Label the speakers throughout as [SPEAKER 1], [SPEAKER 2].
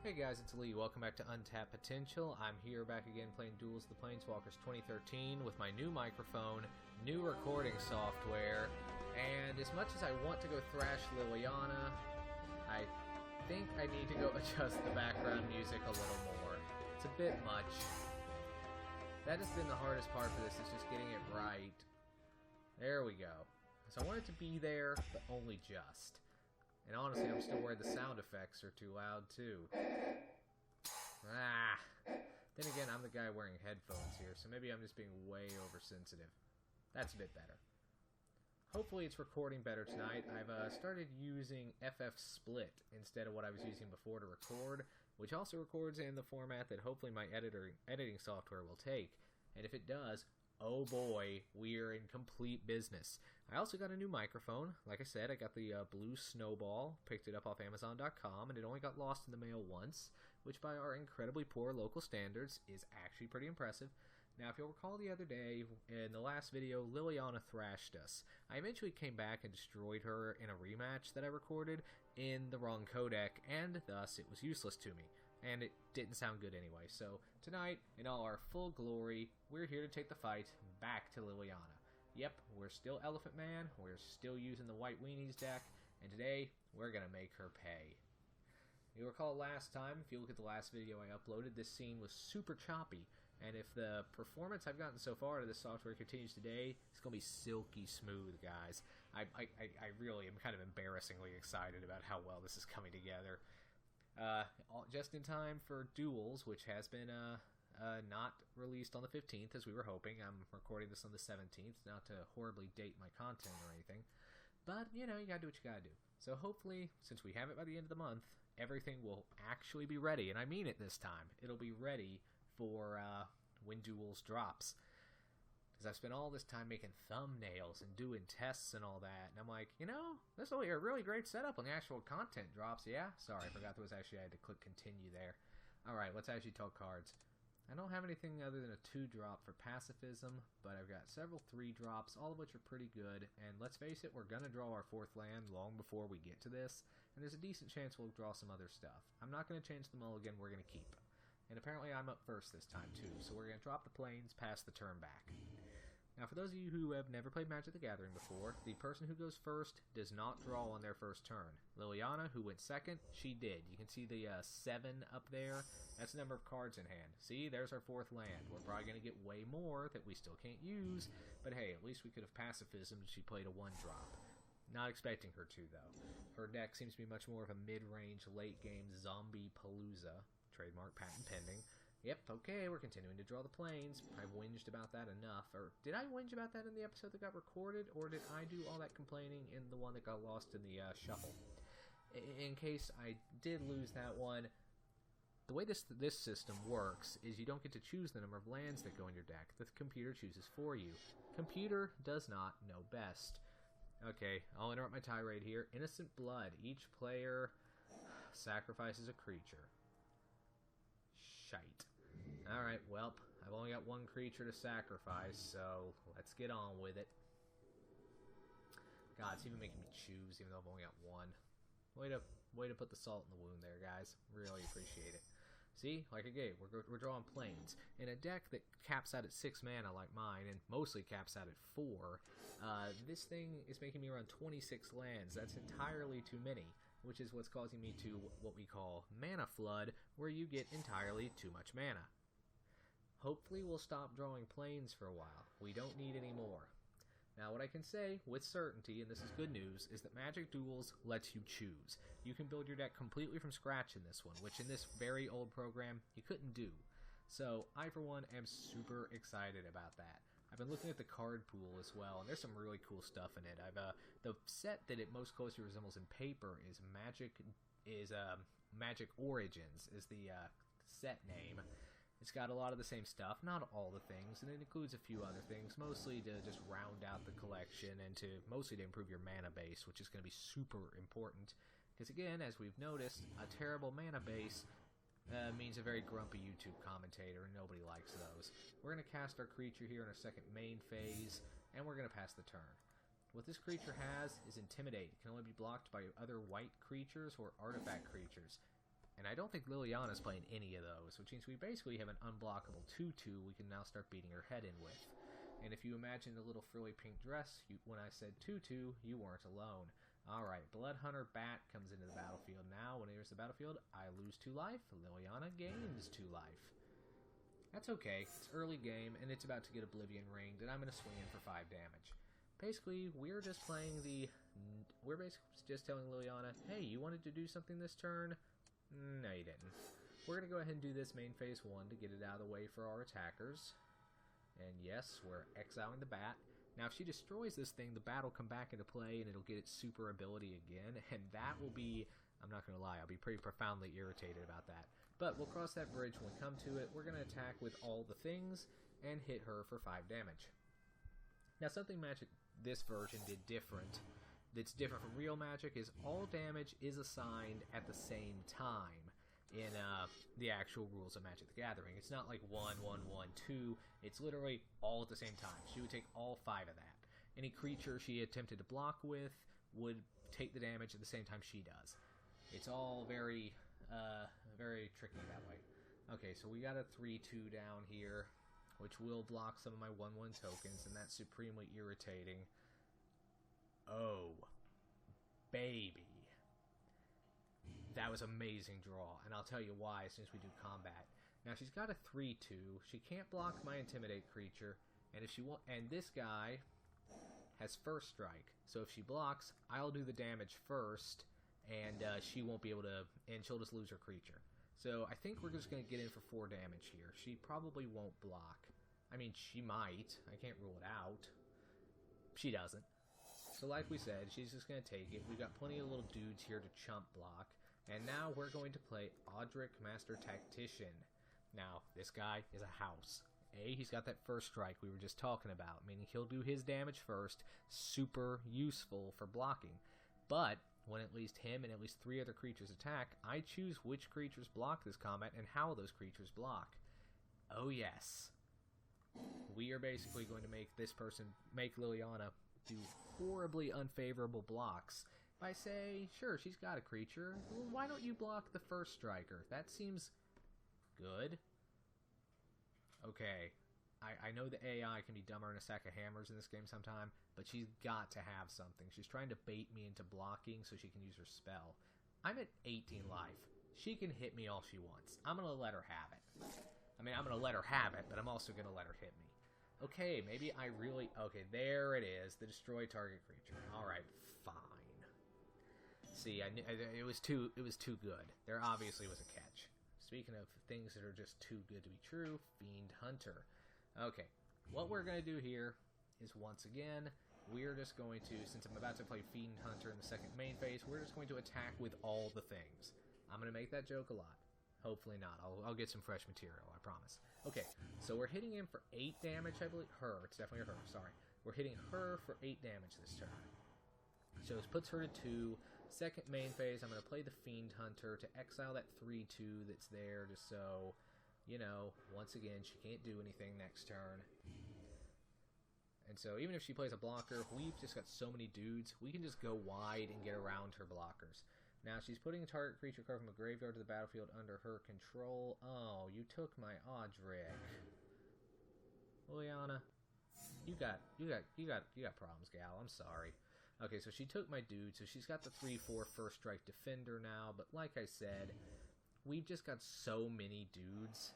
[SPEAKER 1] Hey guys, it's Lee. Welcome back to Untapped Potential. I'm here back again playing Duels of the Planeswalkers 2013 with my new microphone, new recording software, and as much as I want to go thrash Liliana, I think I need to go adjust the background music a little more. It's a bit much. That has been the hardest part for this, is just getting it right. There we go. So I want it to be there, but only just. And honestly, I'm still worried the sound effects are too loud, too. Then again, I'm the guy wearing headphones here, so maybe I'm just being way oversensitive. That's a bit better. Hopefully it's recording better tonight. I've started using FFSplit instead of what I was using before to record, which also records in the format that hopefully my editing software will take. And if it does, oh boy, we're in complete business. I also got a new microphone. Like I said, I got the blue Snowball, picked it up off Amazon.com, and it only got lost in the mail once, which by our incredibly poor local standards is actually pretty impressive. Now, if you'll recall the other day, in the last video, Liliana thrashed us. I eventually came back and destroyed her in a rematch that I recorded in the wrong codec, and thus it was useless to me. And it didn't sound good anyway, so tonight, in all our full glory, we're here to take the fight back to Liliana. Yep, we're still Elephant Man, we're still using the White Weenies deck, and today, we're gonna make her pay. You'll recall last time, if you look at the last video I uploaded, this scene was super choppy, and if the performance I've gotten so far out of this software continues today, it's going to be silky smooth, guys. I really am kind of embarrassingly excited about how well this is coming together. Just in time for Duels, which has been not released on the 15th as we were hoping. I'm recording this on the 17th, not to horribly date my content or anything. But, you know, you gotta do what you gotta do. So hopefully, since we have it by the end of the month, everything will actually be ready. And I mean it this time. It'll be ready for when Duels drops. Because I've spent all this time making thumbnails and doing tests and all that. And I'm like, you know, this will be a really great setup when the actual content drops. Yeah? Sorry, I forgot there was actually, I had to click continue there. Alright, let's actually talk cards. I don't have anything other than a 2-drop for pacifism, but I've got several 3-drops, all of which are pretty good, and let's face it, we're going to draw our 4th land long before we get to this, and there's a decent chance we'll draw some other stuff. I'm not going to change the mulligan, we're going to keep. And apparently I'm up first this time too, so we're going to drop the planes, pass the turn back. Now for those of you who have never played Magic the Gathering before, the person who goes first does not draw on their first turn. Liliana, who went second, she did. You can see the 7 up there. That's the number of cards in hand. See, there's our 4th land. We're probably going to get way more that we still can't use, but hey, at least we could have pacifism and she played a 1-drop. Not expecting her to, though. Her deck seems to be much more of a mid-range, late-game zombie palooza. Trademark patent pending. Yep, okay, we're continuing to draw the planes. I've whinged about that enough. Or did I whinge about that in the episode that got recorded? Or did I do all that complaining in the one that got lost in the shuffle? In case I did lose that one, the way this system works is you don't get to choose the number of lands that go in your deck. The computer chooses for you. Computer does not know best. Okay, I'll interrupt my tirade here. Innocent blood. Each player sacrifices a creature. Shite. Alright, well, I've only got 1 creature to sacrifice, so let's get on with it. God, it's even making me choose, even though I've only got 1. Way to put the salt in the wound there, guys. Really appreciate it. See, like I gave, we're drawing planes. In a deck that caps out at 6 mana like mine, and mostly caps out at 4, this thing is making me run 26 lands. That's entirely too many, which is what's causing me to what we call mana flood, where you get entirely too much mana. Hopefully we'll stop drawing planes for a while. We don't need any more. Now what I can say with certainty, and this is good news, is that Magic Duels lets you choose. You can build your deck completely from scratch in this one, which in this very old program you couldn't do. So I for one am super excited about that. I've been looking at the card pool as well, and there's some really cool stuff in it. The set that it most closely resembles in paper is Magic Origins is the set name. It's got a lot of the same stuff, not all the things, and it includes a few other things, mostly to just round out the collection and mostly to improve your mana base, which is going to be super important. Because again, as we've noticed, a terrible mana base means a very grumpy YouTube commentator, and nobody likes those. We're going to cast our creature here in our second main phase, and we're going to pass the turn. What this creature has is Intimidate. It can only be blocked by other white creatures or artifact creatures. And I don't think Liliana's playing any of those, which means we basically have an unblockable 2-2 we can now start beating her head in with. And if you imagine the little frilly pink dress, when I said 2-2, you weren't alone. Alright, Bloodhunter Bat comes into the battlefield. Now, when he enters the battlefield, I lose 2 life. Liliana gains 2 life. That's okay. It's early game, and it's about to get Oblivion Ringed, and I'm going to swing in for 5 damage. Basically, we're just playing the... We're basically just telling Liliana, hey, you wanted to do something this turn? No, you didn't. We're going to go ahead and do this main phase 1 to get it out of the way for our attackers. And yes, we're exiling the bat. Now, if she destroys this thing, the bat will come back into play, and it'll get its super ability again. And that will be... I'm not going to lie, I'll be pretty profoundly irritated about that. But we'll cross that bridge when we come to it. We're going to attack with all the things and hit her for 5 damage. Now, something Magic this version did different, that's different from real Magic, is all damage is assigned at the same time in the actual rules of Magic the Gathering. It's not like 1, 1, 1, 2. It's literally all at the same time. She would take all 5 of that. Any creature she attempted to block with would take the damage at the same time she does. It's all very, very tricky that way. Okay, so we got a 3-2 down here, which will block some of my 1-1 tokens, and that's supremely irritating. Oh, baby. That was amazing draw, and I'll tell you why as soon as we do combat. Now, she's got a 3-2. She can't block my Intimidate creature, and if she and this guy has First Strike. So if she blocks, I'll do the damage first, and she won't be able to, and she'll just lose her creature. So I think we're just going to get in for 4 damage here. She probably won't block. I mean, she might. I can't rule it out. She doesn't. So like we said, she's just going to take it. We've got plenty of little dudes here to chump block. And now we're going to play Audric, Master Tactician. Now, this guy is a house. He's got that First Strike we were just talking about, meaning he'll do his damage first. Super useful for blocking. But when at least him and at least 3 other creatures attack, I choose which creatures block this combat and how those creatures block. Oh yes. We are basically going to make this person, make Liliana, do horribly unfavorable blocks. If I say, sure, she's got a creature, well, why don't you block the First Striker? That seems good. Okay, I know the AI can be dumber than a sack of hammers in this game sometime, but she's got to have something. She's trying to bait me into blocking so she can use her spell. I'm at 18 life. She can hit me all she wants. I'm going to let her have it. I mean, I'm going to let her have it, but I'm also going to let her hit me. Okay, maybe I really... Okay, there it is. The destroy target creature. Alright, fine. See, it was too good. There obviously was a catch. Speaking of things that are just too good to be true, Fiend Hunter. Okay, what we're going to do here is, once again, we're just going to, since I'm about to play Fiend Hunter in the second main phase, we're just going to attack with all the things. I'm going to make that joke a lot. Hopefully not. I'll get some fresh material, I promise. Okay, so we're hitting him for 8 damage, I believe. Her, it's definitely her, sorry. We're hitting her for 8 damage this turn. So this puts her to 2. Second main phase, I'm going to play the Fiend Hunter to exile that 3-2 that's there, just so, you know, once again, she can't do anything next turn. And so even if she plays a blocker, we've just got so many dudes, we can just go wide and get around her blockers. Now she's putting a target creature card from a graveyard to the battlefield under her control. Oh, you took my Audric. Liliana, you got problems, gal. I'm sorry. Okay, so she took my dude, so she's got the 3/4 First Strike Defender now, but like I said, we've just got so many dudes.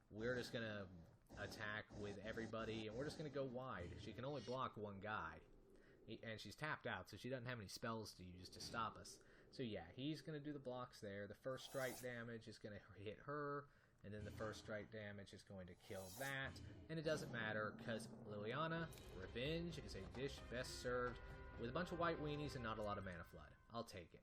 [SPEAKER 1] We're just gonna attack with everybody, and we're just gonna go wide. She can only block one guy, and she's tapped out, so she doesn't have any spells to use to stop us. So yeah, he's gonna do the blocks there. The First Strike damage is gonna hit her, and then the First Strike damage is going to kill that, and it doesn't matter, because Liliana, Revenge is a dish best served with a bunch of white weenies and not a lot of mana flood. I'll take it.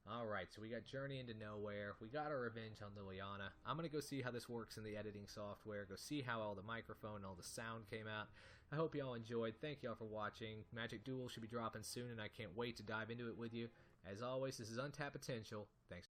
[SPEAKER 1] Alright, so we got Journey into Nowhere. We got our Revenge on Liliana. I'm going to go see how this works in the editing software. Go see how all the microphone and all the sound came out. I hope y'all enjoyed. Thank y'all for watching. Magic Duel should be dropping soon, and I can't wait to dive into it with you. As always, this is Untapped Potential. Thanks.